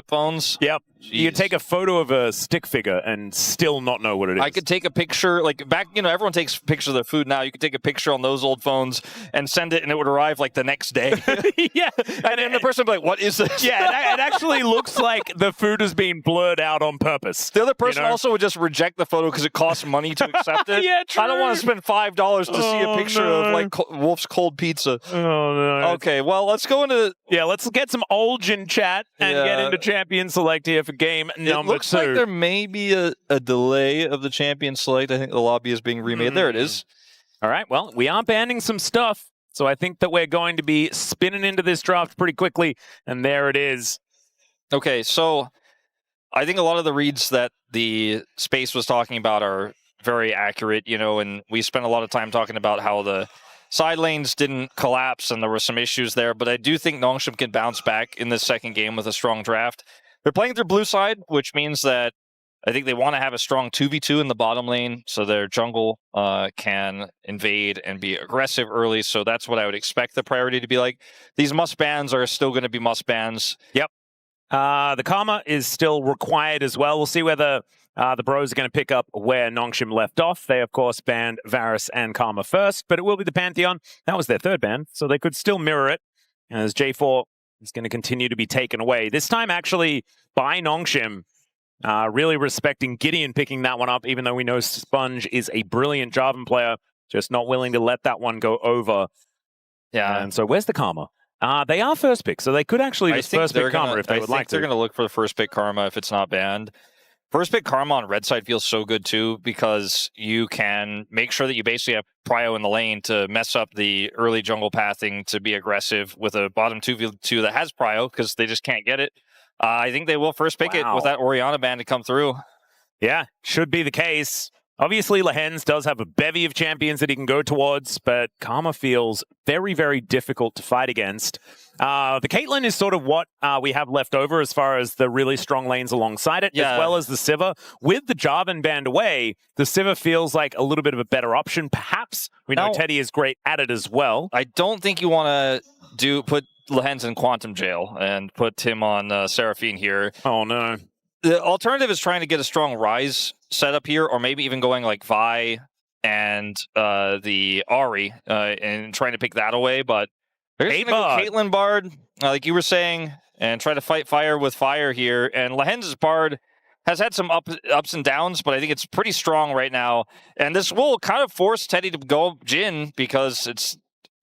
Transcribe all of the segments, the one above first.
flip phones. Yep. Jeez. You could take a photo of a stick figure and still not know what it is. I could take a picture, like back, everyone takes pictures of their food now. You could take a picture on those old phones and send it, and it would arrive like the next day. Yeah. And then the person would be like, what is this? Yeah, it actually looks like the food has been blurred out on purpose. The other person also would just reject the photo because it costs money to accept it. Yeah, true. I don't want to spend $5 to see a picture of like Wolf's cold pizza. Oh, no. Okay, well, let's go into... Yeah, let's get some Olgin chat and get into Champion Select here for game number 2. It looks like there may be a delay of the Champion Select. I think the lobby is being remade. There it is. All right, well, we are banning some stuff, so I think that we're going to be spinning into this draft pretty quickly, and there it is. Okay, so I think a lot of the reads that the space was talking about are very accurate, and we spent a lot of time talking about how the side lanes didn't collapse and there were some issues there, but I do think Nongshim can bounce back in this second game with a strong draft. They're playing their blue side, which means that I think they want to have a strong 2v2 in the bottom lane so their jungle can invade and be aggressive early, so that's what I would expect the priority to be like. These must-bans are still going to be must-bans. Yep. The Karma is still required as well. We'll see whether the Bros are going to pick up where Nongshim left off. They, of course, banned Varus and Karma first, but it will be the Pantheon. That was their third ban, so they could still mirror it, as J4 is going to continue to be taken away. This time, actually, by Nongshim, really respecting GIDEON picking that one up, even though we know Sponge is a brilliant Jarvan player, just not willing to let that one go over. Yeah. And so where's the Karma? They are first pick, so they could actually just first pick Karma if they would like to. They're going to look for the first pick Karma if it's not banned. First pick Karma on red side feels so good too, because you can make sure that you basically have prio in the lane to mess up the early jungle pathing to be aggressive with a bottom 2v2 that has prio, because they just can't get it. I think they will first pick it with that Orianna ban to come through. Yeah, should be the case. Obviously, Lehends does have a bevy of champions that he can go towards, but Karma feels very, very difficult to fight against. The Caitlyn is sort of what we have left over as far as the really strong lanes alongside it, as well as the Sivir. With the Jarvan banned away, the Sivir feels like a little bit of a better option, perhaps. We know Teddy is great at it as well. I don't think you want to put Lehends in Quantum Jail and put him on Seraphine here. Oh, no. The alternative is trying to get a strong Ryze setup here, or maybe even going like Vi and the Ahri and trying to pick that away. But they're going to go Caitlyn Bard, like you were saying, and try to fight fire with fire here. And Lehends' Bard has had some ups and downs, but I think it's pretty strong right now. And this will kind of force Teddy to go Jhin, because it's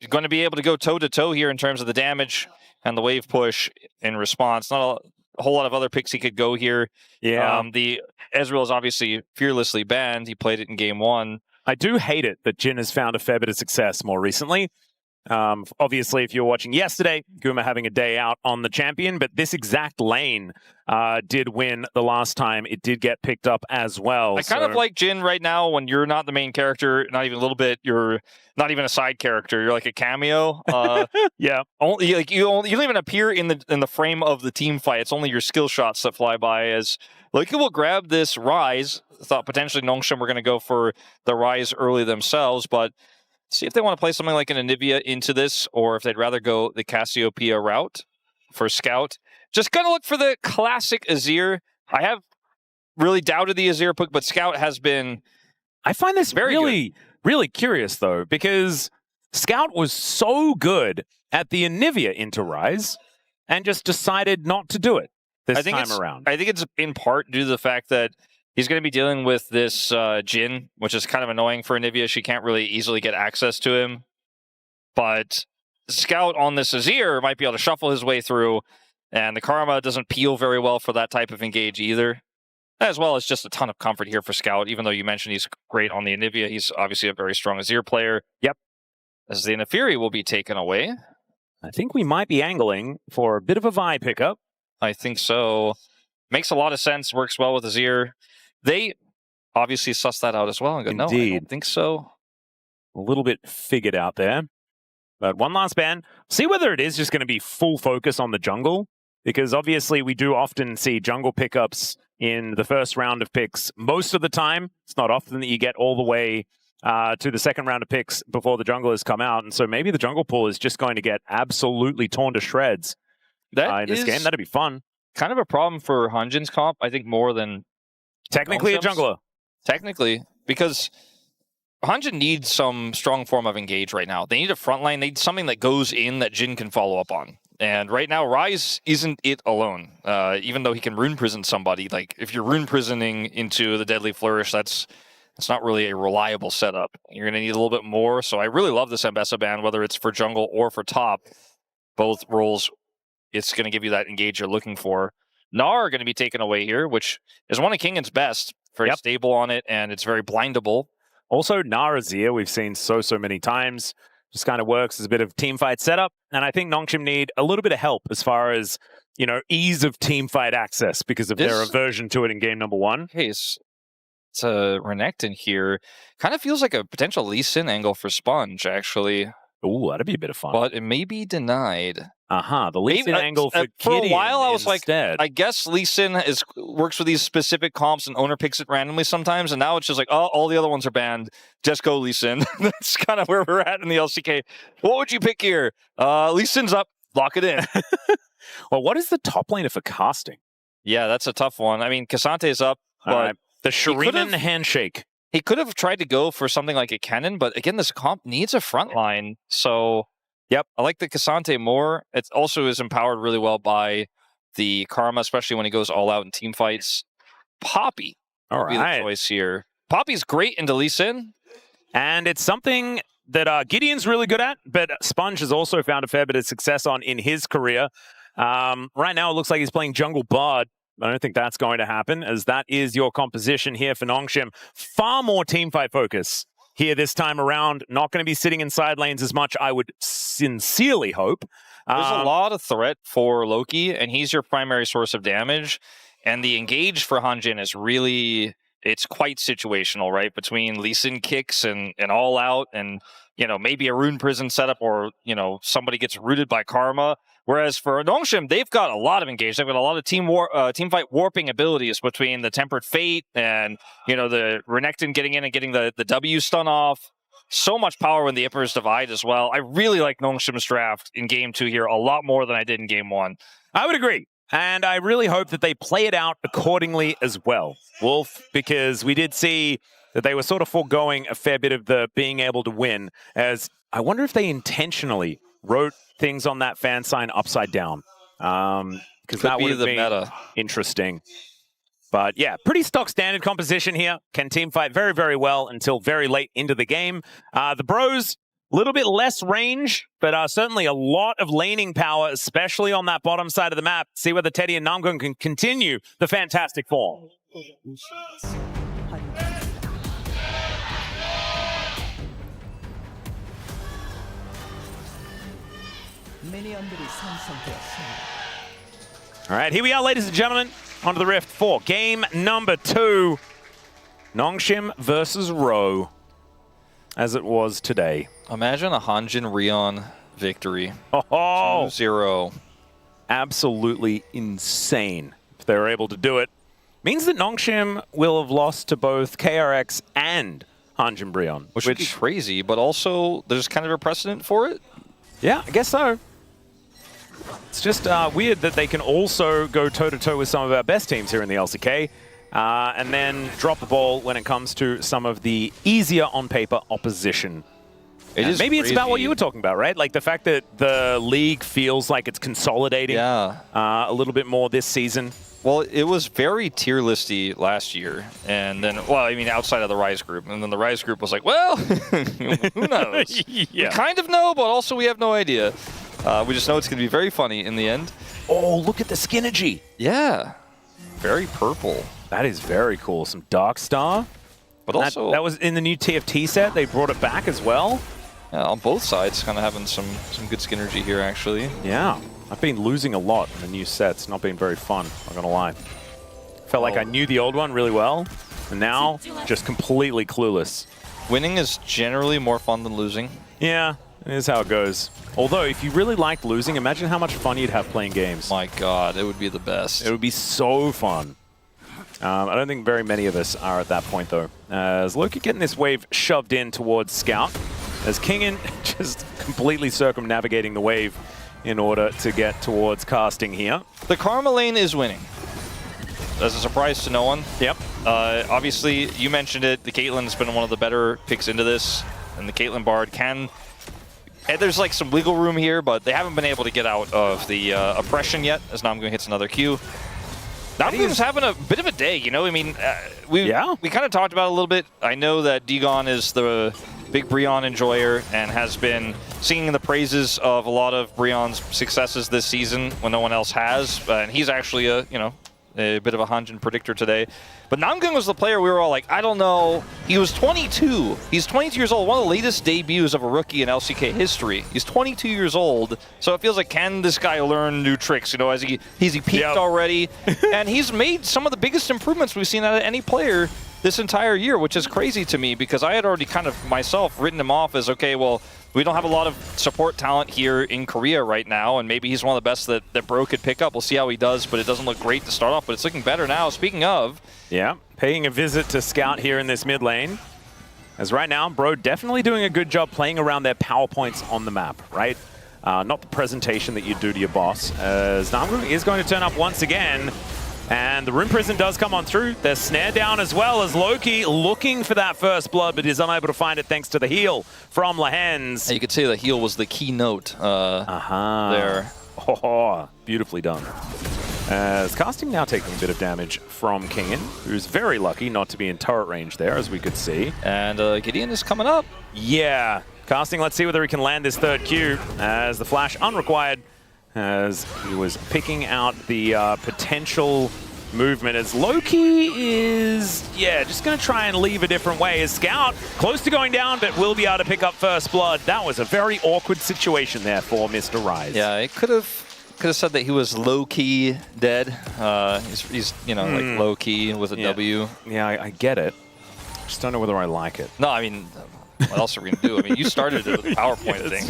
going to be able to go toe-to-toe here in terms of the damage and the wave push in response. Not a whole lot of other picks he could go here. Yeah. The Ezreal is obviously fearlessly banned. He played it in game 1. I do hate it that Jhin has found a fair bit of success more recently. Obviously, if you were watching yesterday, Guma having a day out on the champion, but this exact lane did win the last time. It did get picked up as well. I kind of like Jhin right now when you're not the main character, not even a little bit. You're not even a side character. You're like a cameo. Yeah. Only like you don't even appear in the frame of the team fight. It's only your skill shots that fly by. As like will grab this Ryze. Thought potentially Nongshim were going to go for the Ryze early themselves, but see if they want to play something like an Anivia into this, or if they'd rather go the Cassiopeia route for Scout. Just going to look for the classic Azir. I have really doubted the Azir pick, but Scout has been... I find this really curious, though, because Scout was so good at the Anivia into Ryze and just decided not to do it this time around. I think it's in part due to the fact that he's going to be dealing with this Jhin, which is kind of annoying for Anivia. She can't really easily get access to him. But Scout on this Azir might be able to shuffle his way through, and the Karma doesn't peel very well for that type of engage either. As well as just a ton of comfort here for Scout, even though you mentioned he's great on the Anivia. He's obviously a very strong Azir player. Yep. As the Naafiri will be taken away. I think we might be angling for a bit of a Vi pickup. I think so. Makes a lot of sense. Works well with Azir. They obviously suss that out as well and go, no, I don't think so. A little bit figured out there. But one last ban. See whether it is just going to be full focus on the jungle. Because obviously we do often see jungle pickups in the first round of picks. Most of the time, it's not often that you get all the way to the second round of picks before the jungle has come out. And so maybe the jungle pool is just going to get absolutely torn to shreds in this game. That'd be fun. kind of a problem for HANJIN's comp, I think, more than technically a jungler. Technically, because HANJIN needs some strong form of engage right now. They need a front line. They need something that goes in that Jhin can follow up on. And right now, Ryze isn't it alone. Even though he can rune prison somebody, like if you're rune prisoning into the Deadly Flourish, that's not really a reliable setup. You're going to need a little bit more. So I really love this Ambessa ban, whether it's for jungle or for top. Both roles, it's going to give you that engage you're looking for. Gnar are going to be taken away here, which is one of Kingen's best. Very stable on it, and it's very blindable. Also, Gnar Azir, we've seen so many times. Just kind of works as a bit of team fight setup. And I think Nongshim need a little bit of help as far as, you know, ease of team fight access because of their aversion to it in game number 1. Okay, it's a Renekton here. Kind of feels like a potential Lee Sin angle for Sponge, actually. Ooh, that'd be a bit of fun. But it may be denied. The Lee Sin angle for GIDEON a while, I was instead. Like, I guess Lee Sin works with these specific comps and owner picks it randomly sometimes, and now it's just like, oh, all the other ones are banned. Just go Lee Sin. That's kind of where we're at in the LCK. What would you pick here? Lee Sin's up. Lock it in. Well, what is the top laner for casting? Yeah, that's a tough one. I mean, Kasante's up, but the Shuriman handshake. He could have tried to go for something like a Kingen, but again, this comp needs a front line, so... Yep, I like the K'Sante more. It also is empowered really well by the Karma, especially when he goes all out in team fights. Poppy will be the choice here. Poppy's great into Lee Sin. And it's something that Gideon's really good at, but Sponge has also found a fair bit of success on in his career. Right now, it looks like he's playing Jungle Bard. I don't think that's going to happen, as that is your composition here for Nongshim. Far more team fight focus here this time around. Not going to be sitting in side lanes as much, I would sincerely hope. There's a lot of threat for Loki, and he's your primary source of damage. And the engage for HANJIN is really, it's quite situational, right? Between Lee Sin kicks and all out, and, you know, maybe a rune prison setup, or, you know, somebody gets rooted by Karma. Whereas for Nongshim, they've got a lot of engage. They've got a lot of team fight warping abilities between the Tempered Fate and, you know, the Renekton getting in and getting the W stun off. So much power when the Emperor's Divide as well. I really like Nongshim's draft in Game 2 here a lot more than I did in Game 1. I would agree. And I really hope that they play it out accordingly as well, Wolf, because we did see that they were sort of foregoing a fair bit of the being able to win, as I wonder if they intentionally wrote things on that fan sign upside down, because that would have been meta. Interesting. But yeah, pretty stock standard composition here. Can team fight very, very well until very late into the game. The Bros, a little bit less range, but certainly a lot of laning power, especially on that bottom side of the map. See whether Teddy and Namgung can continue the fantastic form. All right, here we are, ladies and gentlemen, onto the Rift for game number 2. Nongshim versus Ro, as it was today. Imagine a HANJIN Brioon victory. 2-0. Absolutely insane if they were able to do it. Means that Nongshim will have lost to both KRX and HANJIN Brioon. Which would be crazy, but also there's kind of a precedent for it. Yeah, I guess so. It's just weird that they can also go toe-to-toe with some of our best teams here in the LCK, and then drop the ball when it comes to some of the easier on-paper opposition. Maybe it's about what you were talking about, right? Like the fact that the league feels like it's consolidating a little bit more this season. Well, it was very tier listy last year, and then, well, I mean, outside of the Ryze group, and then the Ryze group was like, well, who knows? We kind of know, but also we have no idea. We just know it's going to be very funny in the end. Oh, look at the Skinergy. Yeah, very purple. That is very cool. Some Dark Star. But also, that was in the new TFT set. They brought it back as well. Yeah, on both sides, kind of having some good Skinergy here, actually. Yeah. I've been losing a lot in the new sets. Not been very fun, not gonna lie. Felt like I knew the old one really well, and now just completely clueless. Winning is generally more fun than losing. Yeah, it is how it goes. Although, if you really liked losing, imagine how much fun you'd have playing games. My God, it would be the best. It would be so fun. I don't think very many of us are at that point, though. As Loki getting this wave shoved in towards Scout, as Kingen just completely circumnavigating the wave in order to get towards casting here. The Karma lane is winning. As a surprise to no one. Yep. Obviously, you mentioned it. The Caitlyn's been one of the better picks into this, and the Caitlyn Bard can. And there's like some wiggle room here, but they haven't been able to get out of the oppression yet. As Namgung hits another Q. Namgung's having a bit of a day, you know. I mean, we kind of talked about it a little bit. I know that Digon is the big Brion enjoyer and has been singing the praises of a lot of Brion's successes this season when no one else has. And he's actually a bit of a Hanjin predictor today. But Namgung was the player we were all like, I don't know. He was 22. He's 22 years old. One of the latest debuts of a rookie in LCK history. He's 22 years old. So it feels like, can this guy learn new tricks? You know, has he peaked already? And he's made some of the biggest improvements we've seen out of any player this entire year, which is crazy to me because I had already kind of myself written him off as, okay, well, we don't have a lot of support talent here in Korea right now, and maybe he's one of the best that Bro could pick up. We'll see how he does, but it doesn't look great to start off, but it's looking better now. Speaking of... Yeah, paying a visit to Scout here in this mid lane. As right now, Bro definitely doing a good job playing around their power points on the map, right? Not the presentation that you do to your boss. As Namgung is going to turn up once again. And the Rune Prison does come on through. They're snared down as well as Loki looking for that first blood, but is unable to find it thanks to the heal from Lehends. You could say the heal was the keynote there. Oh, beautifully done. As casting now taking a bit of damage from Kingen, who's very lucky not to be in turret range there, as we could see. And GIDEON is coming up. Yeah. Casting, let's see whether he can land this third Q, as the flash unrequired, as he was picking out the potential movement, as Loki is, just going to try and leave a different way. As Scout, close to going down, but will be able to pick up first blood. That was a very awkward situation there for Mr. Ryze. Yeah, it could have said that he was low-key dead. He's like low-key with a W. Yeah, I get it. Just don't know whether I like it. No, I mean... What else are we going to do? I mean, you started it with the PowerPoint thing.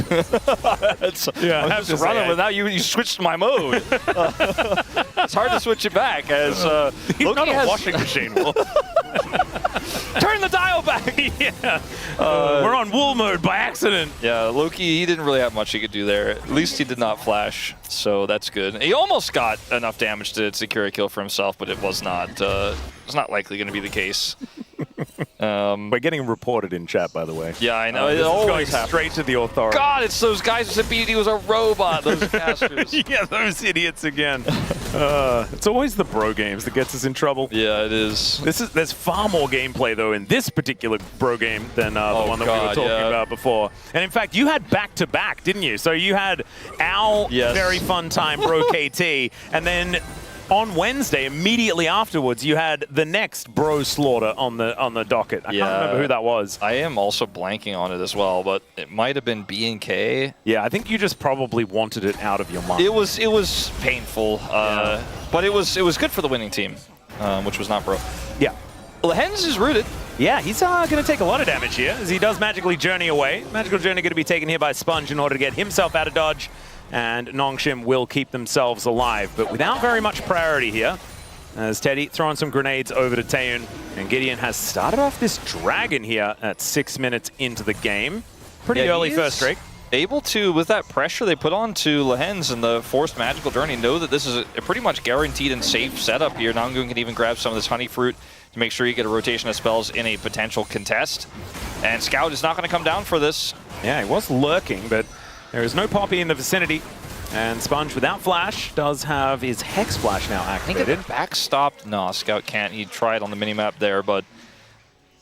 I have to run it without you. You switched my mode. It's hard to switch it back as Loki has a washing machine. Will. Turn the dial back. We're on wool mode by accident. Yeah, Loki, he didn't really have much he could do there. At least he did not flash, so that's good. He almost got enough damage to secure a kill for himself, but it was not. It's not likely going to be the case. We're getting reported in chat, by the way. Yeah, I know. This is going straight to the authorities. God, it's those guys who said BD was a robot, those casters. Yeah, those idiots again. It's always the bro games that gets us in trouble. Yeah, it is. There's far more gameplay, though, in this particular bro game than the one that we were talking about before. And in fact, you had back-to-back, didn't you? So you had our very fun time bro KT, and then... on Wednesday, immediately afterwards, you had the next bro slaughter on the docket. I can't remember who that was. I am also blanking on it as well, but it might have been B&K. Yeah, I think you just probably wanted it out of your mind. It was painful, but it was good for the winning team, which was not bro. Yeah. Lehends is rooted. Yeah, he's going to take a lot of damage here as he does magically journey away. Magical Journey going to be taken here by Sponge in order to get himself out of dodge. And Nongshim will keep themselves alive, but without very much priority here. As Teddy throwing some grenades over to Taeyoon. And GIDEON has started off this dragon here at 6 minutes into the game. Pretty early first streak. Able to, with that pressure they put on to Lehends and the forced magical journey, know that this is a pretty much guaranteed and safe setup here. Namgung can even grab some of this honey fruit to make sure you get a rotation of spells in a potential contest. And Scout is not going to come down for this. Yeah, he was lurking, but there is no Poppy in the vicinity. And Sponge, without Flash, does have his Hex Flash now activated. I think it backstopped. No, Scout can't. He tried on the minimap there, but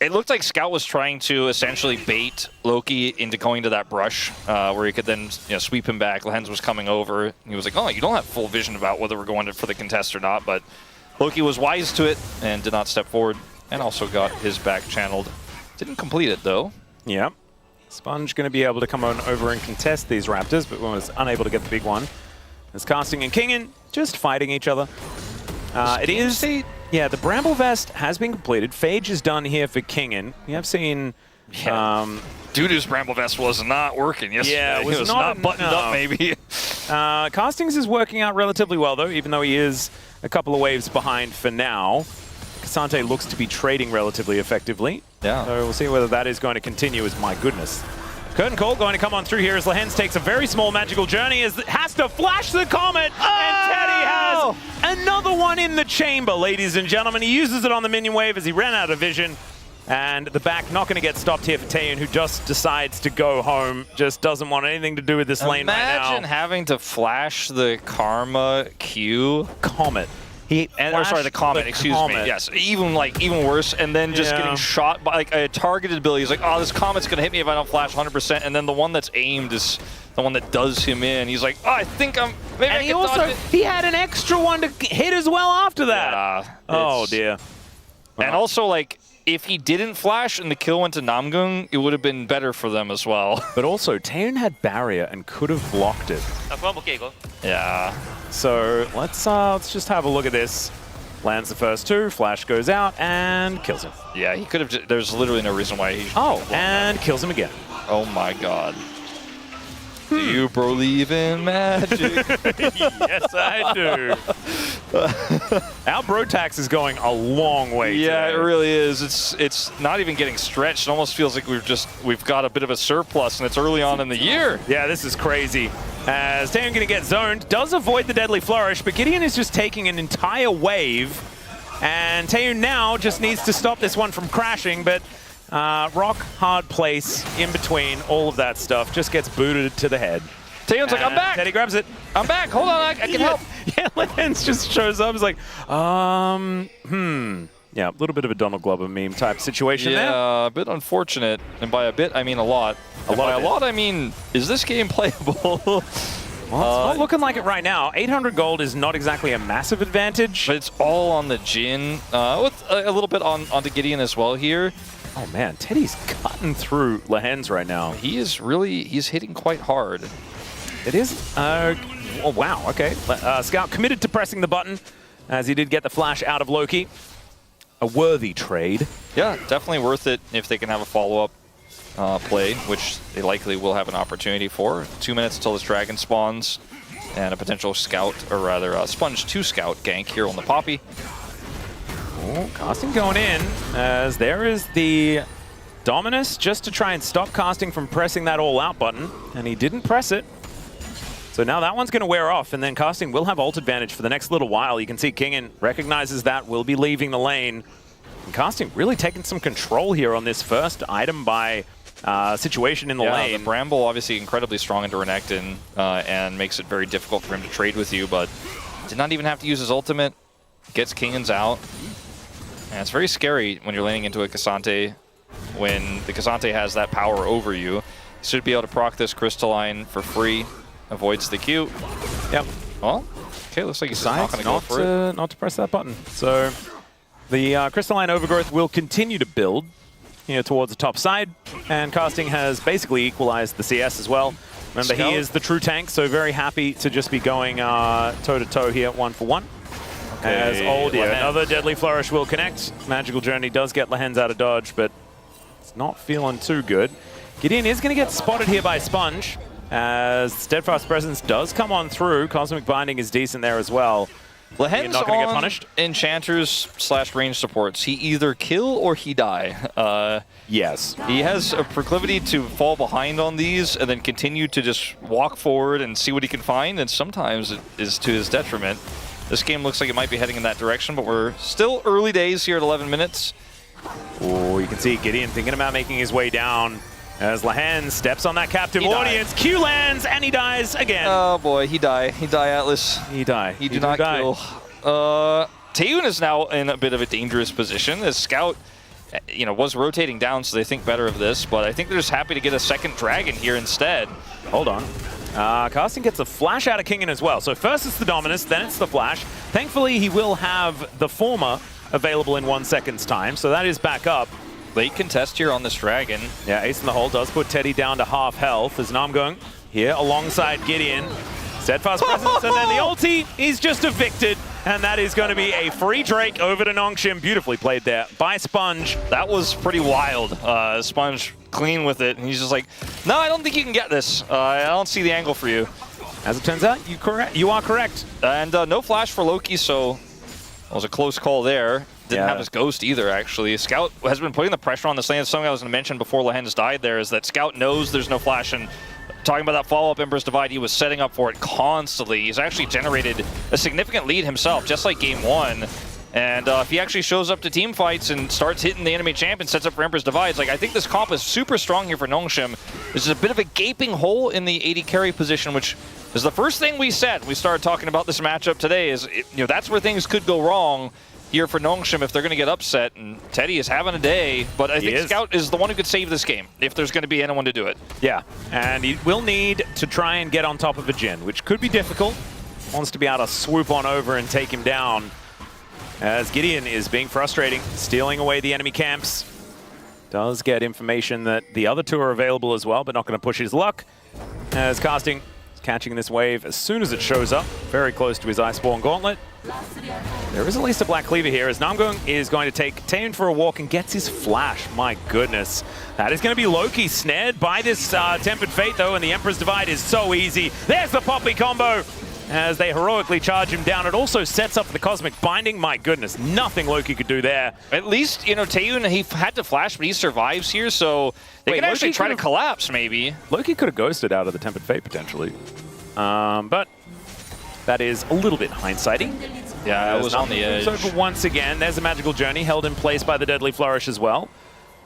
it looked like Scout was trying to essentially bait Loki into going to that brush where he could then sweep him back. Lehends was coming over. He was like, oh, you don't have full vision about whether we're going for the contest or not, but Loki was wise to it and did not step forward and also got his back channeled. Didn't complete it, though. Yeah. Sponge going to be able to come on over and contest these Raptors, but was unable to get the big one. As Casting and Kingen just fighting each other. The Bramble Vest has been completed. Phage is done here for Kingen. We have seen... Dudu's Bramble Vest was not working yesterday. Yeah, it was not buttoned up, maybe. Castings is working out relatively well, though, even though he is a couple of waves behind for now. Cassante looks to be trading relatively effectively. Yeah. So we'll see whether that is going to continue, as my goodness. Curtain Call going to come on through here as Lehends takes a very small magical journey, as has to flash the Comet, and Teddy has another one in the chamber, ladies and gentlemen. He uses it on the minion wave as he ran out of vision, and the back not going to get stopped here for Taeyoon, who just decides to go home, just doesn't want anything to do with this lane right now. Imagine having to flash the Karma Q. Comet. Or sorry, the Comet, excuse me. Yes, even worse, and then just getting shot by like a targeted ability. He's like, oh, this Comet's gonna hit me if I don't flash 100%, and then the one that's aimed is the one that does him in. He's like, oh, I think I'm. Maybe and I can dodge it. he had an extra one to hit as well after that. Oh dear. And also, like, if he didn't flash and the kill went to Namgung, it would have been better for them as well. But also, Taeyoon had barrier and could have blocked it. Yeah. So let's just have a look at this. Lands the first two, flash goes out and kills him. Yeah, he could have. There's literally no reason why he. And kills him again. Oh my god. Do you believe in magic? Yes, I do. Our bro tax is going a long way. Yeah, today. it really is. It's not even getting stretched. It almost feels like we've got a bit of a surplus, and it's early on in the year. Yeah, this is crazy. As Taeyoon going to get zoned, does avoid the deadly flourish, but Gideon is just taking an entire wave, and Taeyoon now just needs to stop this one from crashing, but rock hard place in between all of that stuff just gets booted to the head. Taeyoon's like, I'm back. Teddy grabs it. I'm back. Hold on, I can help. Yeah, Lehends just shows up. He's like, Yeah, a little bit of a Donald Glover meme type situation there. Yeah, a bit unfortunate. And by a bit, I mean a lot. By a lot, I mean, is this game playable? Well, it's not looking like it right now. 800 gold is not exactly a massive advantage. But it's all on the Jhin, with a little bit onto Gideon as well here. Oh man, Teddy's cutting through Lehends right now. He's hitting quite hard. It is, oh wow, okay. Scout committed to pressing the button, as he did get the flash out of Loki. A worthy trade. Yeah, definitely worth it if they can have a follow-up play, which they likely will have an opportunity for. 2 minutes until this dragon spawns, and a potential scout, or rather Sponge 2 scout gank here on the Poppy. Oh, casting going in, as there is the Dominus just to try and stop casting from pressing that all-out button, and he didn't press it. So now that one's going to wear off, and then casting will have ult advantage for the next little while. You can see Kingen recognizes that, will be leaving the lane. And casting really taking some control here on this first item by situation in the lane. The Bramble obviously incredibly strong into Renekton, and makes it very difficult for him to trade with you, but did not even have to use his ultimate. Gets Kingen's out. And it's very scary when you're laning into a Cassante, when the Cassante has that power over you. You should be able to proc this Crystalline for free. Avoids the Q. Yep. Well, okay, looks like he's not going to go for it. Not to press that button. So the Crystalline Overgrowth will continue to build here towards the top side, and casting has basically equalized the CS as well. Remember, he is the true tank, so very happy to just be going toe-to-toe here, 1-for-1. Okay, as another Deadly Flourish will connect. Magical Journey does get Lehends out of dodge, but it's not feeling too good. Gideon is going to get spotted here by Sponge, as Steadfast Presence does come on through. Cosmic Binding is decent there as well. Lehends not going to get punished. Enchanters / range supports. He either kill or he die. Yes. He has a proclivity to fall behind on these and then continue to just walk forward and see what he can find, and sometimes it is to his detriment. This game looks like it might be heading in that direction, but we're still early days here at 11 minutes. Oh, you can see Gideon thinking about making his way down. As Lehends steps on that captive audience, Q lands, and he dies again. Oh boy, he die. He die, Atlus. He die. He do not kill. Taeyoon is now in a bit of a dangerous position. As Scout, was rotating down, so they think better of this, but I think they're just happy to get a second dragon here instead. Hold on. Casting gets a flash out of Kingen as well. So first it's the Dominus, then it's the flash. Thankfully, he will have the former available in 1 second's time, so that is back up. Late contest here on this dragon. Yeah, Ace in the hole does put Teddy down to half health as Namgung here alongside Gideon. Steadfast Presence, and then the ulti is just evicted, and that is going to be a free Drake over to Nongshim. Beautifully played there by Sponge. That was pretty wild. Sponge clean with it, and he's just like, no, I don't think you can get this. I don't see the angle for you. As it turns out, you are correct. And no flash for Loki, so it was a close call there. didn't have his Ghost either, actually. Scout has been putting the pressure on this lane. Something I was going to mention before Lehends died there is that Scout knows there's no flash, and talking about that follow-up Emperor's Divide, he was setting up for it constantly. He's actually generated a significant lead himself, just like Game 1. And if he actually shows up to team fights and starts hitting the enemy champ and sets up for Emperor's Divides, like, I think this comp is super strong here for Nongshim. This is a bit of a gaping hole in the AD carry position, which is the first thing we said. We started talking about this matchup today is, that's where things could go wrong here for Nongshim if they're going to get upset. And Teddy is having a day, but I think Scout is the one who could save this game if there's going to be anyone to do it. Yeah, and he will need to try and get on top of a Jhin, which could be difficult. Wants to be able to swoop on over and take him down, as Gideon is being frustrating, stealing away the enemy camps. Does get information that the other two are available as well, but not going to push his luck, as Casting is catching this wave as soon as it shows up, very close to his Iceborne Gauntlet. There is at least a Black Cleaver here, as Namgung is going to take Taeyoon for a walk and gets his flash. My goodness. That is going to be Loki snared by this Tempered Fate, though, and the Emperor's Divide is so easy. There's the Poppy combo as they heroically charge him down. It also sets up for the Cosmic Binding. My goodness, nothing Loki could do there. At least, Taeyoon, he had to flash, but he survives here, so they can actually try to collapse, maybe. Loki could have ghosted out of the Tempered Fate, potentially. But that is a little bit hindsighty. Yeah, it was on the edge. Over once again. There's a Magical Journey held in place by the Deadly Flourish as well.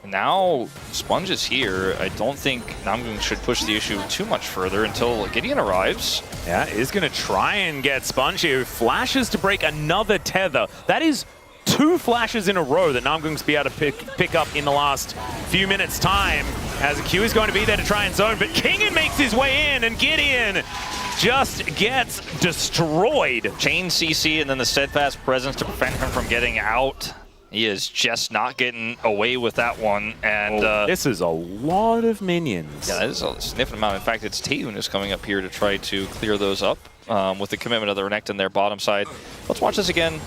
Now, Sponge is here. I don't think Namgung should push the issue too much further until Gideon arrives. Yeah, is going to try and get Sponge here. Flashes to break another tether. That is 2 flashes in a row that Namgung's be able to pick up in the last few minutes' time, as a Q is going to be there to try and zone, but Kingen makes his way in, and Gideon just gets destroyed. Chain CC and then the Steadfast Presence to prevent him from getting out. He is just not getting away with that one. And this is a lot of minions. Yeah, that is a significant amount. In fact, it's Taeyoon who's coming up here to try to clear those up with the commitment of the Renekton there bottom side. Let's watch this again.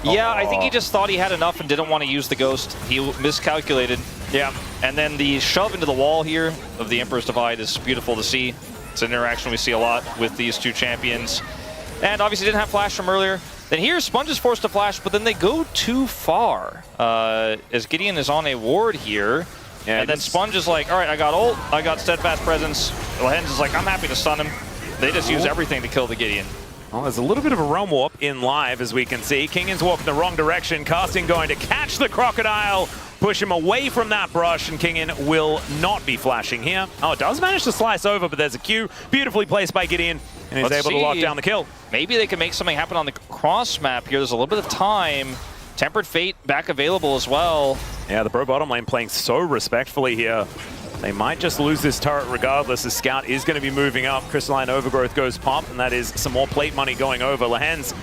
Yeah, I think he just thought he had enough and didn't want to use the Ghost. He miscalculated. Yeah, and then the shove into the wall here of the Emperor's Divide is beautiful to see. It's an interaction we see a lot with these two champions. And obviously didn't have flash from earlier. Then here, Sponge is forced to flash, but then they go too far. As Gideon is on a ward here. Yeah, and then Sponge is like, all right, I got ult, I got Steadfast Presence. Lehends is like, I'm happy to stun him. They just use everything to kill the Gideon. Well, there's a little bit of a realm warp in live, as we can see. Kingen's walking the wrong direction. Casting going to catch the Crocodile, push him away from that brush, and Kingen will not be flashing here. Oh, it does manage to slice over, but there's a Q beautifully placed by Gideon, and he's able to lock down the kill. Maybe they can make something happen on the cross map here. There's a little bit of time. Tempered Fate back available as well. Yeah, the Bro bottom lane playing so respectfully here. They might just lose this turret regardless, as Scout is going to be moving up. Crystalline Overgrowth goes pop, and that is some more plate money going over. Lehends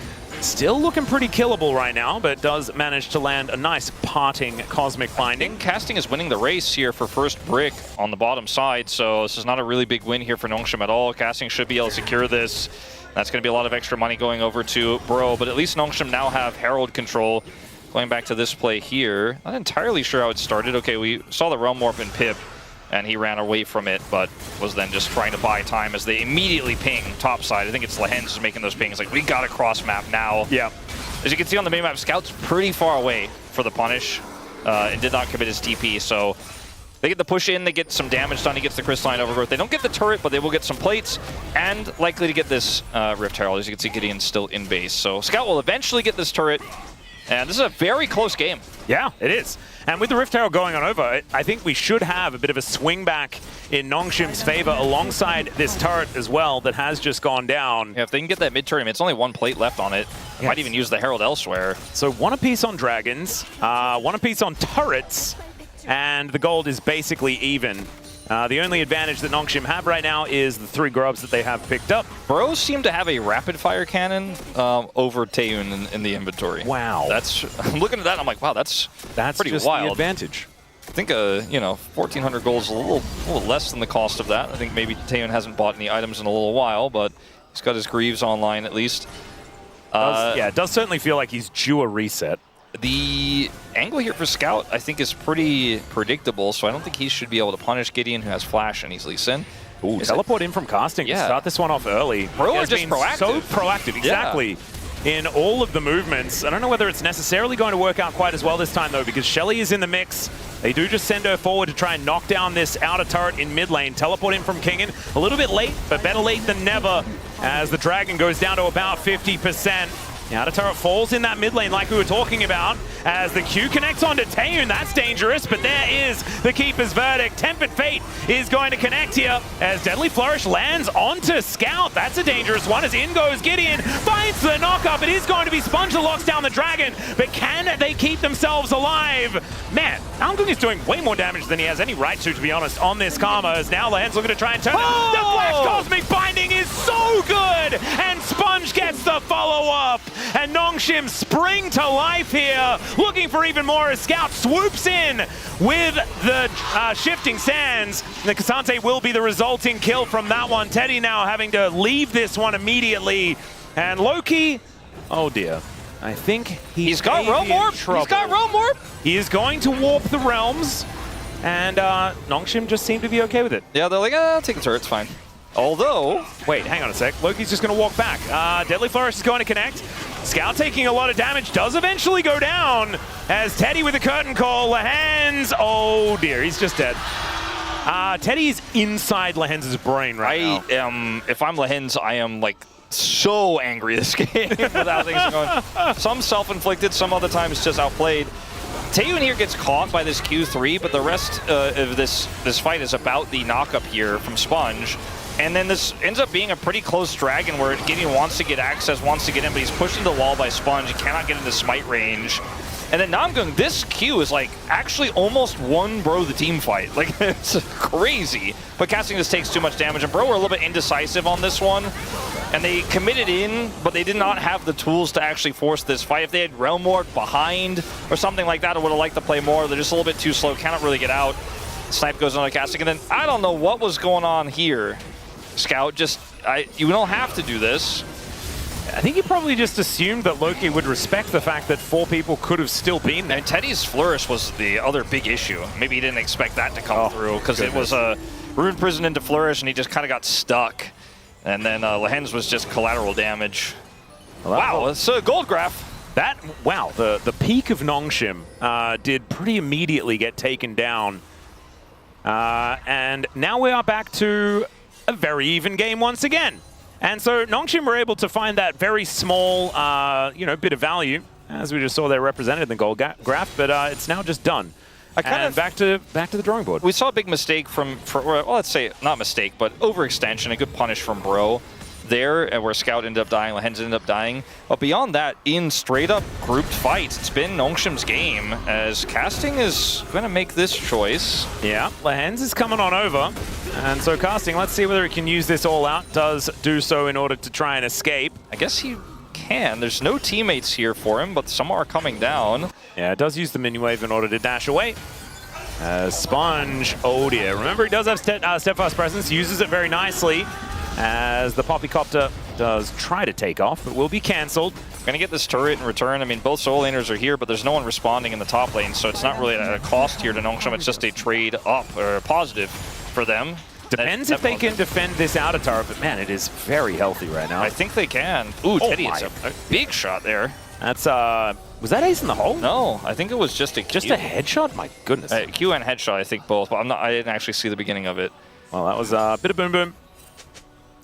still looking pretty killable right now, but does manage to land a nice parting Cosmic Binding. Casting is winning the race here for first brick on the bottom side, so this is not a really big win here for Nongshim at all. Casting should be able to secure this. That's going to be a lot of extra money going over to Bro, but at least Nongshim now have Herald control. Going back to this play here, not entirely sure how it started. Okay, we saw the Realm Warp in Pip, and he ran away from it, but was then just trying to buy time as they immediately ping topside. I think it's Lehends who's making those pings. Like, we got to cross map now. Yeah. As you can see on the minimap, Scout's pretty far away for the punish and did not commit his TP. So they get the push in, they get some damage done, he gets the Crystalline Overgrowth. They don't get the turret, but they will get some plates and likely to get this Rift Herald. As you can see, Gideon's still in base. So Scout will eventually get this turret. And this is a very close game. Yeah, it is. And with the Rift Herald going on over, I think we should have a bit of a swing back in Nongshim's favor alongside this turret as well that has just gone down. Yeah, if they can get that mid-turret, it's only 1 plate left on it. They might even use the Herald elsewhere. So 1 apiece on dragons, 1 apiece on turrets, and the gold is basically even. The only advantage that Nongshim have right now is the 3 grubs that they have picked up. Bros seem to have a rapid-fire cannon over Taeyoon in the inventory. Wow. I'm looking at that and I'm like, wow, that's pretty just wild. The advantage. I think, 1,400 gold is a little less than the cost of that. I think maybe Taeyoon hasn't bought any items in a little while, but he's got his Greaves online at least. Yeah, it does certainly feel like he's due a reset. The angle here for Scout, I think, is pretty predictable, so I don't think he should be able to punish Gideon, who has flash and easily Sin. Ooh, teleport in from Casting to start this one off early. Bro is just proactive. So proactive, exactly. Yeah. in all of the movements. I don't know whether it's necessarily going to work out quite as well this time, though, because Shelly is in the mix. They do just send her forward to try and knock down this outer turret in mid lane. Teleport in from Kingen. A little bit late, but better late than never, as the Dragon goes down to about 50%. The outer turret falls in that mid lane like we were talking about, as the Q connects onto Taeyoon. That's dangerous, but there is the Keeper's verdict. Tempered Fate is going to connect here as Deadly Flourish lands onto Scout. That's a dangerous one, as in goes Gideon, finds the knockup. It is going to be Sponge that locks down the Dragon, but can they keep themselves alive? Man, Namgung is doing way more damage than he has any right to be honest, on this Karma, as now Lehends looking to try and turn it. The Flash Cosmic Binding is so good, and Sponge gets the follow-up. And Nongshim spring to life here, looking for even more as Scout swoops in with the shifting sands. The K'Sante will be the resulting kill from that one. Teddy now having to leave this one immediately. And Loki, oh dear. I think he's got Realm Warp. He's got Realm Warp. He is going to warp the realms. And Nongshim just seemed to be okay with it. Yeah, they're like, I'll take the turret, it's fine. Although... Wait, hang on a sec. Loki's just going to walk back. Deadly Flourish is going to connect. Scout taking a lot of damage, does eventually go down, as Teddy with a curtain call. Lehends, oh dear, he's just dead. Teddy's inside Lehends' brain right now. If I'm Lehends, I am like so angry this game with how things are going. Some self-inflicted, some other times just outplayed. Taeyoon here gets caught by this Q3, but the rest of this fight is about the knock-up here from Sponge. And then this ends up being a pretty close Dragon where Gideon wants to get access, wants to get in, but he's pushed into the wall by Sponge. He cannot get into smite range. And then Namgung, this Q is like actually almost won Bro the team fight. Like, it's crazy. But casting just takes too much damage, and Bro were a little bit indecisive on this one. And they committed in, but they did not have the tools to actually force this fight. If they had Realm Warp behind or something like that, I would have liked to play more. They're just a little bit too slow, cannot really get out. Snipe goes on the casting, and then I don't know what was going on here. Scout, just, you don't have to do this. I think he probably just assumed that Loki would respect the fact that 4 people could have still been there. And Teddy's Flourish was the other big issue. Maybe he didn't expect that to come through, because it was a Rune Prison into Flourish, and he just kind of got stuck. And then Lehends was just collateral damage. Wow, it's a gold graph. Wow, the peak of Nongshim did pretty immediately get taken down. And now we are back to a very even game once again. And so Nongshim were able to find that very small, bit of value, as we just saw there represented in the gold graph, but it's now just done. Back to the drawing board. We saw a big mistake well, let's say not mistake, but overextension, a good punish from Bro there, where Scout ended up dying, Lehends ended up dying. But beyond that, in straight up grouped fights, it's been Nongshim's game, as casting is going to make this choice. Yeah, Lehends is coming on over. And so casting, let's see whether he can use this all out. Does do so in order to try and escape. I guess he can. There's no teammates here for him, but some are coming down. Yeah, it does use the minion wave in order to dash away. Sponge, oh dear. Remember, he does have steadfast presence, uses it very nicely, as the Poppycopter does try to take off, but will be cancelled. Going to get this turret in return. I mean, both solo laners are here, but there's no one responding in the top lane, so it's not really a cost here to Nongshim. It's just a trade up, or a positive for them. Depends if they can defend this outer tower, but man, it is very healthy right now. I think they can. Ooh, Teddy, it's a big shot there. That's, was that ace in the hole? No, I think it was just a Q. Just a headshot? My goodness. Q and headshot, I think both, but I didn't actually see the beginning of it. Well, that was a bit of boom boom.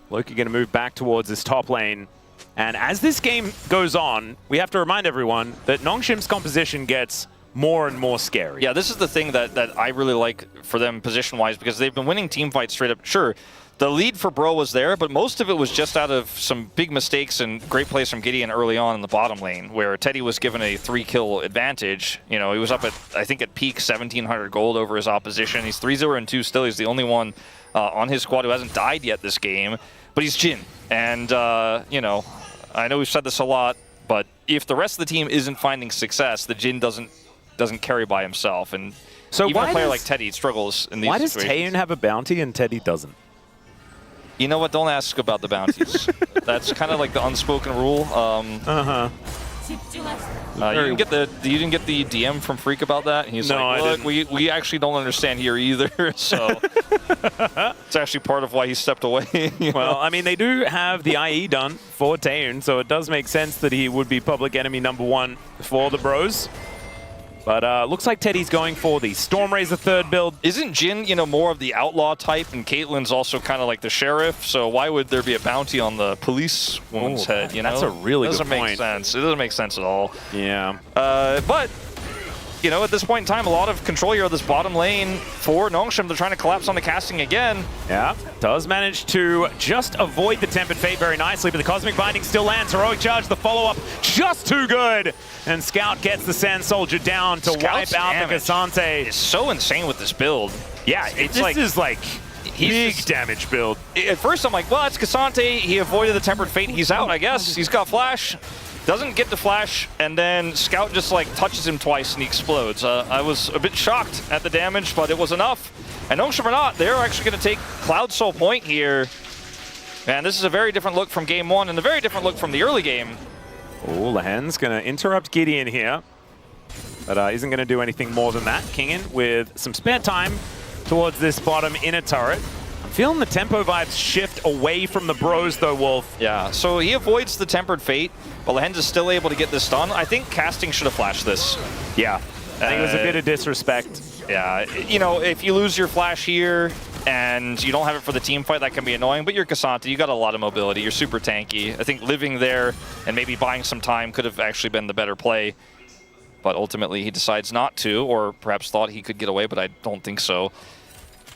Loki going to move back towards this top lane. And as this game goes on, we have to remind everyone that Nongshim's composition gets more and more scary. Yeah, this is the thing that I really like for them position-wise, because they've been winning team fights straight up. Sure, the lead for Bro was there, but most of it was just out of some big mistakes and great plays from Gideon early on in the bottom lane, where Teddy was given a 3-kill advantage. You know, he was up at, I think at peak 1,700 gold over his opposition. He's 3-0-2 still. He's the only one on his squad who hasn't died yet this game, but he's Jhin. And, you know, I know we've said this a lot, but if the rest of the team isn't finding success, the Jhin doesn't carry by himself. And so even a player like Teddy struggles in these situations. Why does Taeyoon have a bounty and Teddy doesn't? You know what? Don't ask about the bounties. That's kind of like the unspoken rule. You didn't get the DM from Freak about that? And he's like, look, we actually don't understand here either. So it's actually part of why he stepped away. Well, I mean, they do have the IE done for Taeyoon, so it does make sense that he would be public enemy #1 for the bros. But looks like Teddy's going for the Stormrazor third build. Isn't Jhin, more of the outlaw type, and Caitlyn's also kind of like the sheriff? So why would there be a bounty on the police woman's head? That's a really good point. It doesn't make sense. It doesn't make sense at all. Yeah. But at this point in time, a lot of control here of this bottom lane for Nongshim. They're trying to collapse on the casting again. Yeah, does manage to just avoid the Tempered Fate very nicely, but the Cosmic Binding still lands. Heroic Charge, the follow-up, just too good. And Scout gets the Sand Soldier down to wipe out the Cassante. It's so insane with this build. Yeah, this is like big damage build. At first, I'm like, well, it's Cassante. He avoided the Tempered Fate. He's out, I guess. He's got Flash. Doesn't get the Flash, and then Scout just touches him twice and he explodes. I was a bit shocked at the damage, but it was enough. And Nongshim or not, they're actually going to take Cloud Soul Point here. And this is a very different look from game 1 and a very different look from the early game. Oh, Lehends going to interrupt Gideon here, but isn't going to do anything more than that. Kingen with some spare time towards this bottom inner turret. I'm feeling the tempo vibes shift away from the bros though, Wolf. Yeah, so he avoids the Tempered Fate, but Lehends is still able to get this done. I think casting should have flashed this. Yeah, I think it was a bit of disrespect. Yeah, if you lose your Flash here and you don't have it for the team fight, that can be annoying, but you're Cassante, you got a lot of mobility, you're super tanky. I think living there and maybe buying some time could have actually been the better play, but ultimately he decides not to, or perhaps thought he could get away, but I don't think so.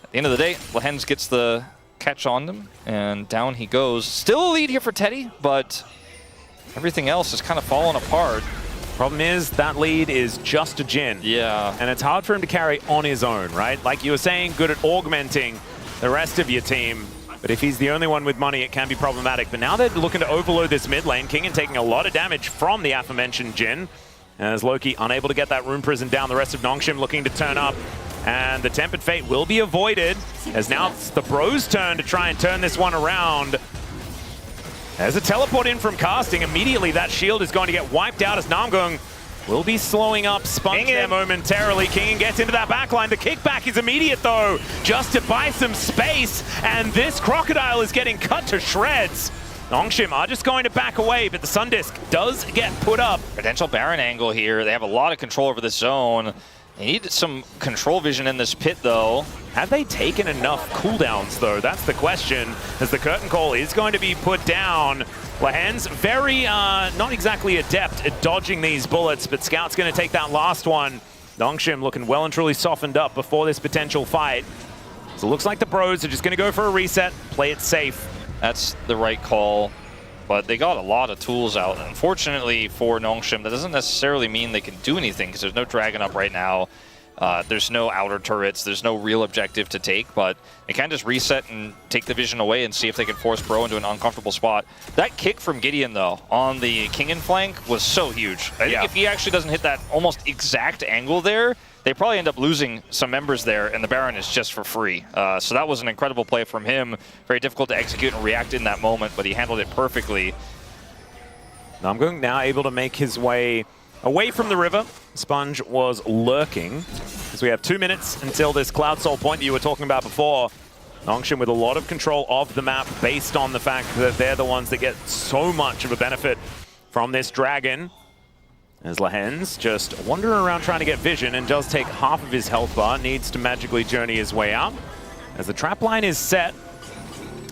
At the end of the day, Lehends gets the catch on them, and down he goes. Still a lead here for Teddy, but everything else is kind of falling apart. Problem is, that lead is just a Jhin. Yeah. And it's hard for him to carry on his own, right? Like you were saying, good at augmenting the rest of your team. But if he's the only one with money, it can be problematic. But now they're looking to overload this mid lane. Kingen taking a lot of damage from the aforementioned Jhin. As Loki unable to get that Rune Prison down, the rest of Nongshim looking to turn up. And the Tempered Fate will be avoided, as now it's the bros' turn to try and turn this one around. There's a teleport in from casting. Immediately that shield is going to get wiped out as Namgung will be slowing up Sponge there momentarily. Kingen gets into that backline. The kickback is immediate though, just to buy some space. And this Crocodile is getting cut to shreds. Nongshim are just going to back away, but the Sun Disc does get put up. Potential Baron angle here. They have a lot of control over this zone. They need some control vision in this pit, though. Have they taken enough cooldowns, though? That's the question, as the curtain call is going to be put down. Lehends very, not exactly adept at dodging these bullets, but Scout's going to take that last one. Nongshim looking well and truly softened up before this potential fight. So it looks like the bros are just going to go for a reset, play it safe. That's the right call, but they got a lot of tools out. Unfortunately for Nongshim, that doesn't necessarily mean they can do anything, because there's no Dragon up right now. There's no outer turrets. There's no real objective to take, but they can just reset and take the vision away and see if they can force Bro into an uncomfortable spot. That kick from Gideon, though, on the Kingen flank was so huge. I think if he actually doesn't hit that almost exact angle there, they probably end up losing some members there, and the Baron is just for free. So that was an incredible play from him. Very difficult to execute and react in that moment, but he handled it perfectly. Namgung now able to make his way away from the river. Sponge was lurking, as we have 2 minutes until this Cloud Soul point that you were talking about before. Nongshim with a lot of control of the map based on the fact that they're the ones that get so much of a benefit from this dragon. As Lehends just wandering around trying to get vision and does take half of his health bar, needs to magically journey his way out. As the trap line is set,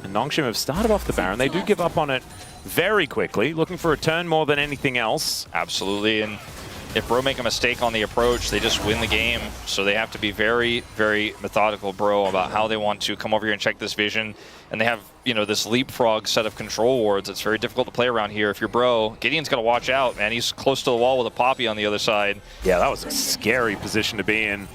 and Nongshim have started off the Baron, they do give up on it very quickly, looking for a turn more than anything else. Absolutely, and if Bro make a mistake on the approach, they just win the game. So they have to be very, very methodical, Bro, about how they want to come over here and check this vision. And they have, this leapfrog set of control wards. It's very difficult to play around here. If you're Bro, Gideon's got to watch out, man. He's close to the wall with a Poppy on the other side. Yeah, that was a scary position to be in.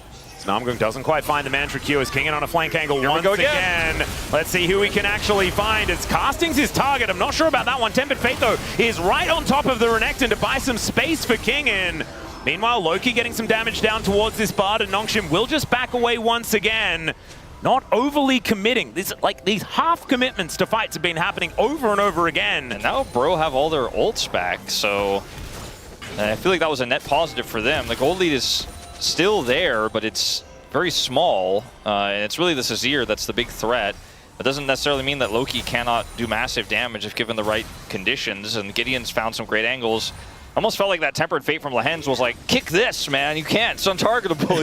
Namgung doesn't quite find the Mantra Q as Kingen on a flank angle once again. Let's see who we can actually find as Casting's his target. I'm not sure about that one. Tempered Fate, though, is right on top of the Renekton to buy some space for Kingen. Meanwhile, Loki getting some damage down towards this Bard, and Nongshim will just back away once again. Not overly committing. These half commitments to fights have been happening over and over again. And now Bro have all their ults back, so And I feel like that was a net positive for them. The gold lead is still there, but it's very small. And it's really this Azir that's the big threat. It doesn't necessarily mean that Loki cannot do massive damage if given the right conditions. And Gideon's found some great angles. Almost felt like that Tempered Fate from Lehends was like, kick this, man. You can't. It's untargetable.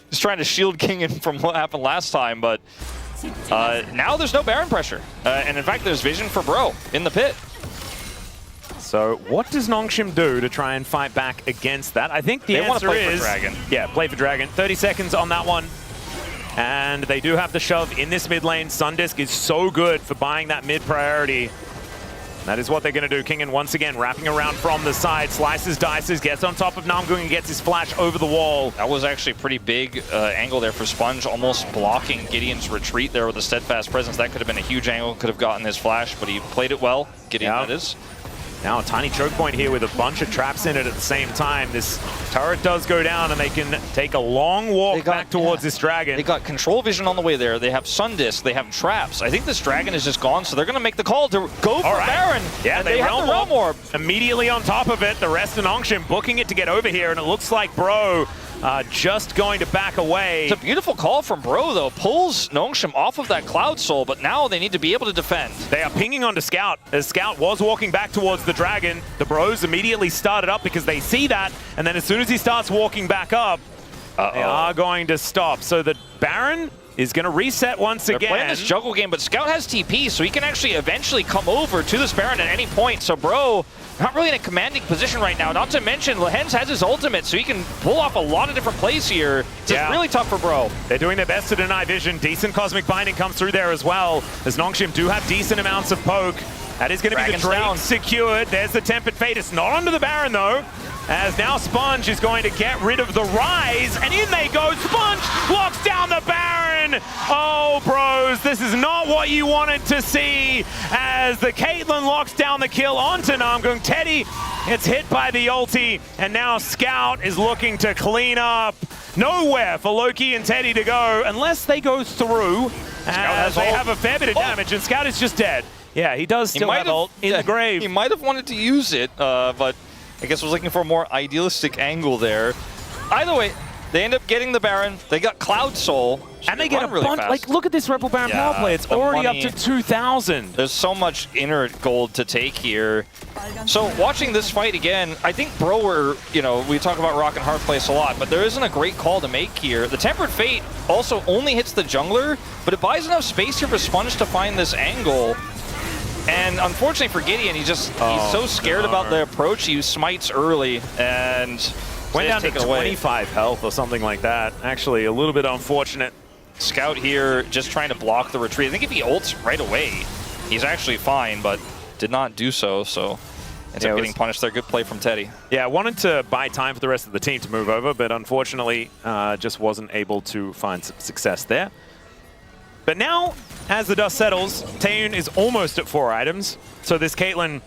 He's trying to shield Kingen from what happened last time, but now there's no Baron pressure. And in fact, there's vision for Bro in the pit. So what does Nongshim do to try and fight back against that? I think the answer is... Play for Dragon. Yeah, play for Dragon. 30 seconds on that one. And they do have the shove in this mid lane. Sundisk is so good for buying that mid priority. That is what they're going to do. Kingen once again wrapping around from the side, slices, dices, gets on top of Namgung and gets his flash over the wall. That was actually a pretty big angle there for Sponge, almost blocking Gideon's retreat there with a steadfast presence. That could have been a huge angle, could have gotten his flash, but he played it well. Gideon, that is. Now a tiny choke point here with a bunch of traps in it at the same time. This turret does go down and they can take a long walk back towards this dragon. They got control vision on the way there. They have Sundisk. They have traps. I think this dragon is just gone, so they're going to make the call to go for Baron. Yeah, they have the Realm Orb. Immediately on top of it, the rest of Nongshim booking it to get over here, and it looks like Bro just going to back away. It's a beautiful call from Bro, though. Pulls Nongshim off of that Cloud Soul, but now they need to be able to defend. They are pinging onto Scout, as Scout was walking back towards the dragon. The Bros immediately started up because they see that, and then as soon as he starts walking back up, they are going to stop. So the Baron is going to reset once again. They're playing this juggle game, but Scout has TP, so he can actually eventually come over to this Baron at any point. So Bro, not really in a commanding position right now. Not to mention, Lehends has his ultimate, so he can pull off a lot of different plays here. It's just really tough for Bro. They're doing their best to deny vision. Decent Cosmic Binding comes through there as well, as Nongshim do have decent amounts of poke. That is going to be the Drake secured. There's the Tempered Fate. It's not onto the Baron, though, as now Sponge is going to get rid of the Ryze, and in they go. Sponge locks down the Baron. Oh, Bros, this is not what you wanted to see, as the Caitlyn locks down the kill onto Namgung. Teddy gets hit by the ulti, and now Scout is looking to clean up. Nowhere for Loki and Teddy to go unless they go through, as they have a fair bit of damage, and Scout is just dead. Yeah, he does still have ult in the grave. He might have wanted to use it, but I guess was looking for a more idealistic angle there. Either way, they end up getting the Baron. They got Cloud Soul. And they get a bunch. Like, look at this Rebel Baron power play. It's already up to 2,000. There's so much inner gold to take here. So watching this fight again, I think Bro were, you know, we talk about Rock and Hard Place a lot, but there isn't a great call to make here. The Tempered Fate also only hits the jungler, but it buys enough space here for Sponge to find this angle. And unfortunately for Gideon, he's so scared about the approach. He smites early and went down to 25 health or something like that. Actually, a little bit unfortunate. Scout here just trying to block the retreat. I think if he ults right away, he's actually fine, but did not do so. So ends up getting punished there. Good play from Teddy. Yeah, wanted to buy time for the rest of the team to move over, but unfortunately just wasn't able to find some success there. But now, as the dust settles, Taeyoon is almost at 4 items. So this Caitlyn,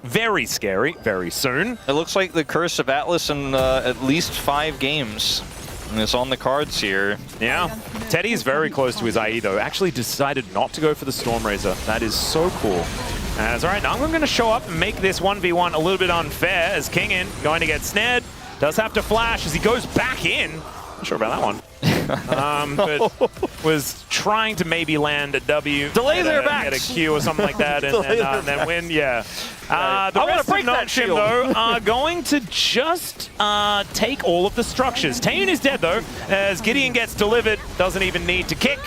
very scary, very soon. It looks like the curse of Atlus in at least 5 games. And it's on the cards here. Yeah. Teddy is very close to his IE, though. Actually decided not to go for the Stormrazor. That is so cool. As all right, now I'm going to show up and make this 1v1 a little bit unfair, as Kingen going to get snared. Does have to flash as he goes back in. Not sure about that one. But was trying to maybe land a W, delay their backs, get a Q or something like that, and then win. Yeah. The rest of Nongshim, though, are going to just take all of the structures. Taeyoon is dead, though, as Gideon gets delivered, doesn't even need to kick.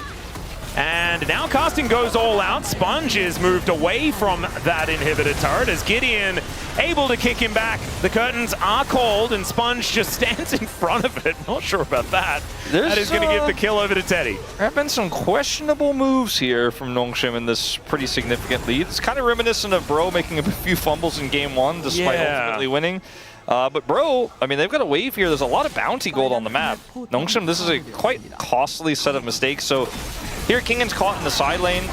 And now casting goes all out. Sponge is moved away from that inhibitor turret as Gideon able to kick him back. The curtains are called and Sponge just stands in front of it. Not sure about that. That is going to give the kill over to Teddy. There have been some questionable moves here from Nongshim in this pretty significant lead. It's kind of reminiscent of Bro making a few fumbles in game 1 despite ultimately winning. But Bro, I mean, they've got a wave here. There's a lot of bounty gold on the map. Nongshim, this is a quite costly set of mistakes. So here, Kingen's caught in the side lane,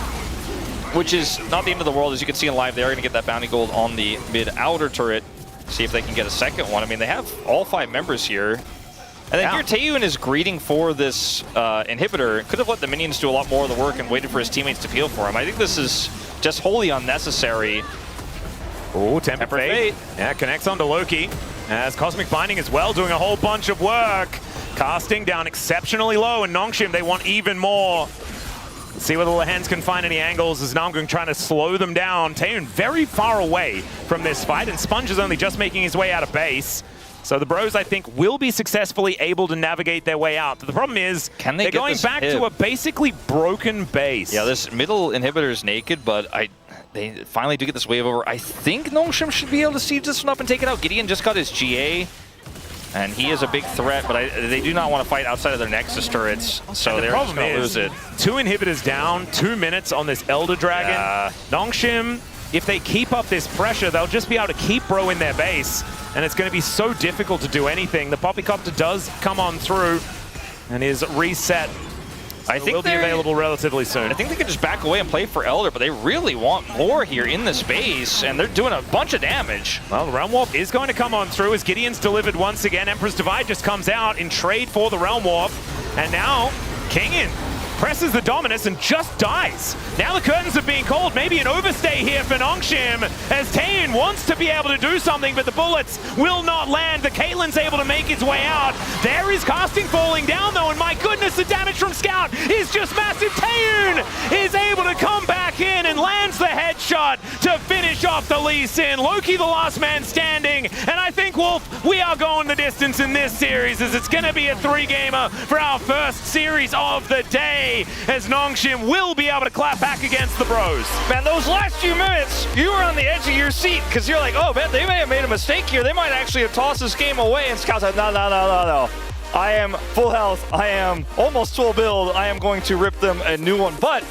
which is not the end of the world. As you can see in live, they're going to get that bounty gold on the mid-outer turret. See if they can get a second one. I mean, they have all 5 members here. And then here, Taeyoon is greeting for this inhibitor. Could have let the minions do a lot more of the work and waited for his teammates to peel for him. I think this is just wholly unnecessary. Oh, Tempered Fate. Yeah, connects onto Loki. As Cosmic Binding as well, doing a whole bunch of work. Casting down exceptionally low, and Nongshim, they want even more. Let's see whether Lehends can find any angles as Namgung trying to slow them down. Taeyoon very far away from this fight, and Sponge is only just making his way out of base. So the Bros, I think, will be successfully able to navigate their way out. But the problem is, they're going back to a basically broken base. Yeah, this middle inhibitor is naked, but they finally do get this wave over. I think Nongshim should be able to siege this one up and take it out. Gideon just got his GA, and he is a big threat, but they do not want to fight outside of their Nexus turrets, so they're just going to lose it. 2 inhibitors down, 2 minutes on this Elder Dragon. Nongshim, if they keep up this pressure, they'll just be able to keep Bro in their base, and it's going to be so difficult to do anything. The Poppycopter does come on through and is reset. I think will be available relatively soon. I think they could just back away and play for Elder, but they really want more here in the space, and they're doing a bunch of damage. Well, the Realm Warp is going to come on through as Gideon's delivered once again. Emperor's Divide just comes out in trade for the Realm Warp, and now Kingen presses the Dominus and just dies. Now the curtains are being called. Maybe an overstay here for Nongshim as Taeyoon wants to be able to do something, but the bullets will not land. The Caitlyn's able to make his way out. There is casting falling down though, and my goodness, the damage from Scout is just massive. Taeyoon is able to come back in and lands the headshot to finish off the Lee Sin. Loki the last man standing, and I think, Wolf, we are going the distance in this series as it's going to be a 3-gamer for our first series of the day, as Nongshim will be able to clap back against the Bros. Man, those last few minutes, you were on the edge of your seat because you're like, oh man, they may have made a mistake here. They might actually have tossed this game away, and Scout's like, no. I am full health. I am almost full build. I am going to rip them a new one. But